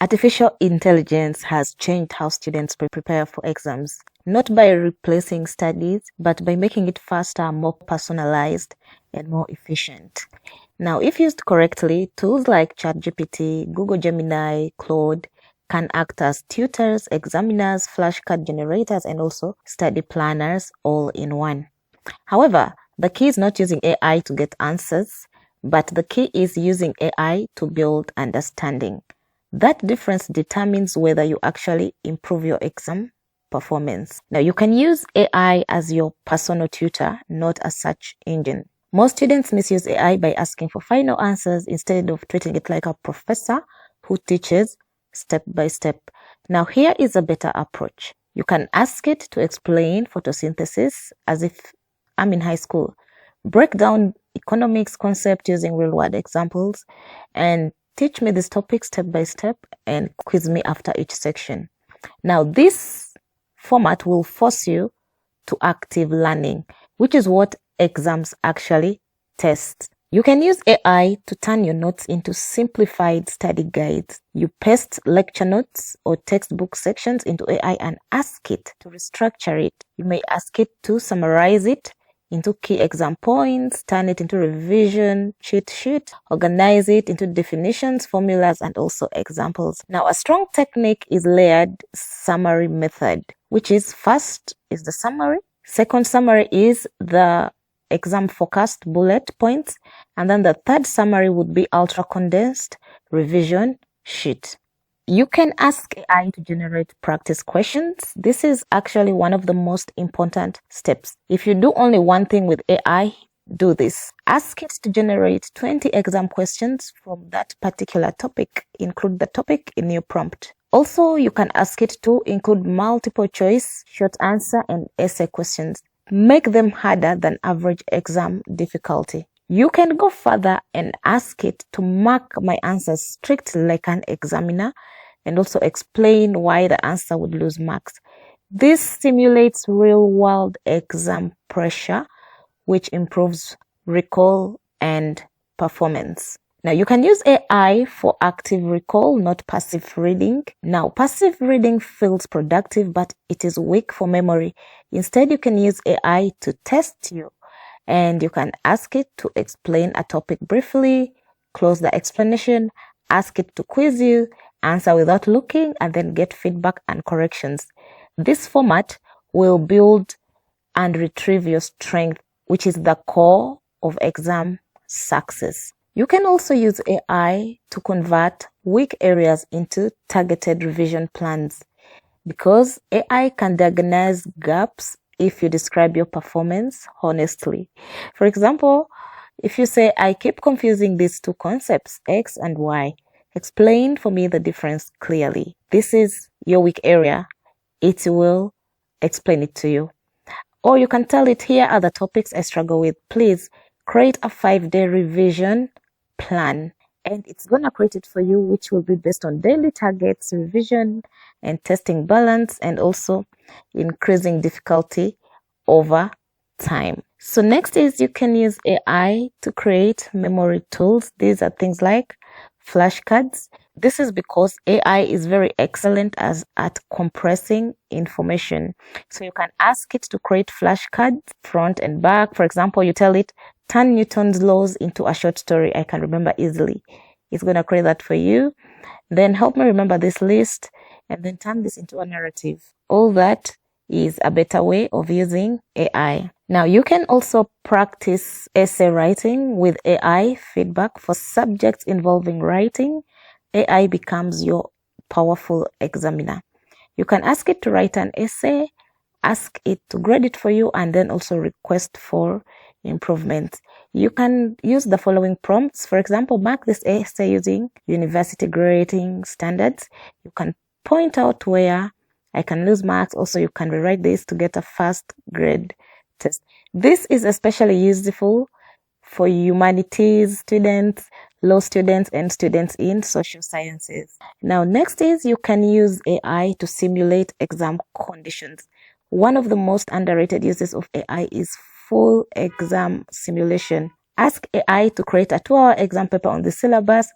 Artificial intelligence has changed how students prepare for exams, not by replacing studies, but by making it faster, more personalized, and more efficient. Now, if used correctly, tools like ChatGPT, Google Gemini, Claude can act as tutors, examiners, flashcard generators, and also study planners all in one. However, the key is not using AI to get answers, but the key is using AI to build understanding. That difference determines whether you actually improve your exam performance. Now, you can use AI as your personal tutor, not a search engine. Most students misuse AI by asking for final answers instead of treating it like a professor who teaches step by step. Now, here is a better approach. You can ask it to explain photosynthesis as if I'm in high school. Break down economics concept using real-world examples and teach me this topic step by step and quiz me after each section. Now, this format will force you to active learning, which is what exams actually test. You can use AI to turn your notes into simplified study guides. You paste lecture notes or textbook sections into AI and ask it to restructure it. You may ask it to summarize it into key exam points, turn it into revision cheat sheet, organize it into definitions, formulas, and also examples. Now, a strong technique is layered summary method, which is first is the summary, second summary is the exam focused bullet points, and then the third summary would be ultra condensed revision sheet. You can ask AI to generate practice questions. This is actually one of the most important steps. If you do only one thing with AI, do this. Ask it to generate 20 exam questions from that particular topic. Include the topic in your prompt. Also, you can ask it to include multiple choice, short answer, and essay questions. Make them harder than average exam difficulty. You can go further and ask it to mark my answers strictly like an examiner and also explain why the answer would lose marks. This simulates real-world exam pressure, which improves recall and performance. Now, you can use AI for active recall, not passive reading. Now, passive reading feels productive, but it is weak for memory. Instead, you can use AI to test you. And you can ask it to explain a topic briefly, close the explanation, ask it to quiz you, answer without looking, and then get feedback and corrections. This format will build and retrieve your strength, which is the core of exam success. You can also use AI to convert weak areas into targeted revision plans, because AI can diagnose gaps if you describe your performance honestly. For example, if you say, I keep confusing these two concepts, X and Y, explain for me the difference clearly. This is your weak area. It will explain it to you. Or you can tell it, here are the topics I struggle with. Please create a 5-day revision plan. And it's going to create it for you, which will be based on daily targets, revision, and testing balance, and also increasing difficulty over time. So next is you can use AI to create memory tools. These are things like flashcards. This is because AI is very excellent at compressing information. So you can ask it to create flashcards front and back. For example, you tell it, turn Newton's laws into a short story I can remember easily. It's going to create that for you. Then help me remember this list, and then turn this into a narrative. All that is a better way of using AI. Now, you can also practice essay writing with AI feedback. For subjects involving writing, AI becomes your powerful examiner. You can ask it to write an essay, ask it to grade it for you, and then also request for improvements. You can use the following prompts. For example, mark this essay using university grading standards. You can point out where I can lose marks. Also, you can rewrite this to get a first grade test. This is especially useful for humanities students, law students, and students in social sciences. Now, next is you can use AI to simulate exam conditions. One of the most underrated uses of AI is full exam simulation. Ask AI to create a 2-hour exam paper on the syllabus,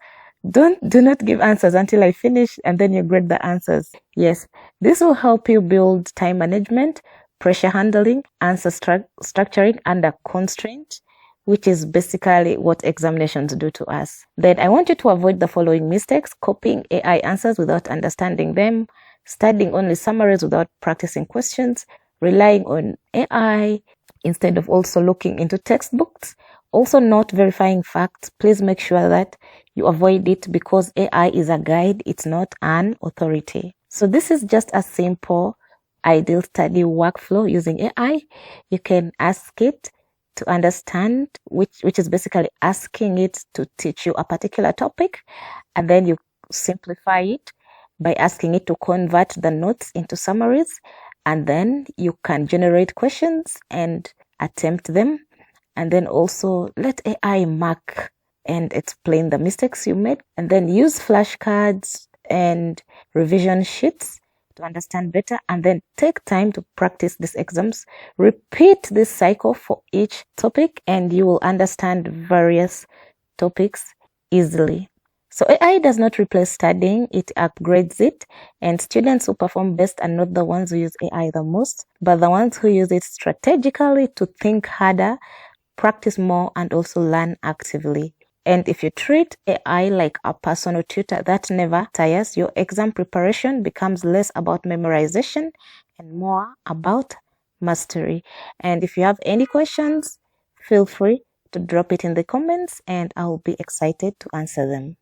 Do not give answers until I finish and then you grade the answers. Yes, this will help you build time management, pressure handling, answer structuring under constraint, which is basically what examinations do to us. Then I want you to avoid the following mistakes: copying AI answers without understanding them, studying only summaries without practicing questions, relying on AI instead of also looking into textbooks, also not verifying facts. Please make sure that you avoid it because AI is a guide, it's not an authority. So this is just a simple ideal study workflow using AI. You can ask it to understand, which is basically asking it to teach you a particular topic, and then you simplify it by asking it to convert the notes into summaries, and then you can generate questions and attempt them, and then also let AI mark and explain the mistakes you made, and then use flashcards and revision sheets to understand better, and then take time to practice these exams. Repeat this cycle for each topic and you will understand various topics easily. So AI does not replace studying, it upgrades it, and students who perform best are not the ones who use AI the most, but the ones who use it strategically to think harder, practice more, and also learn actively. And if you treat AI like a personal tutor that never tires, your exam preparation becomes less about memorization and more about mastery. And if you have any questions, feel free to drop it in the comments and I'll be excited to answer them.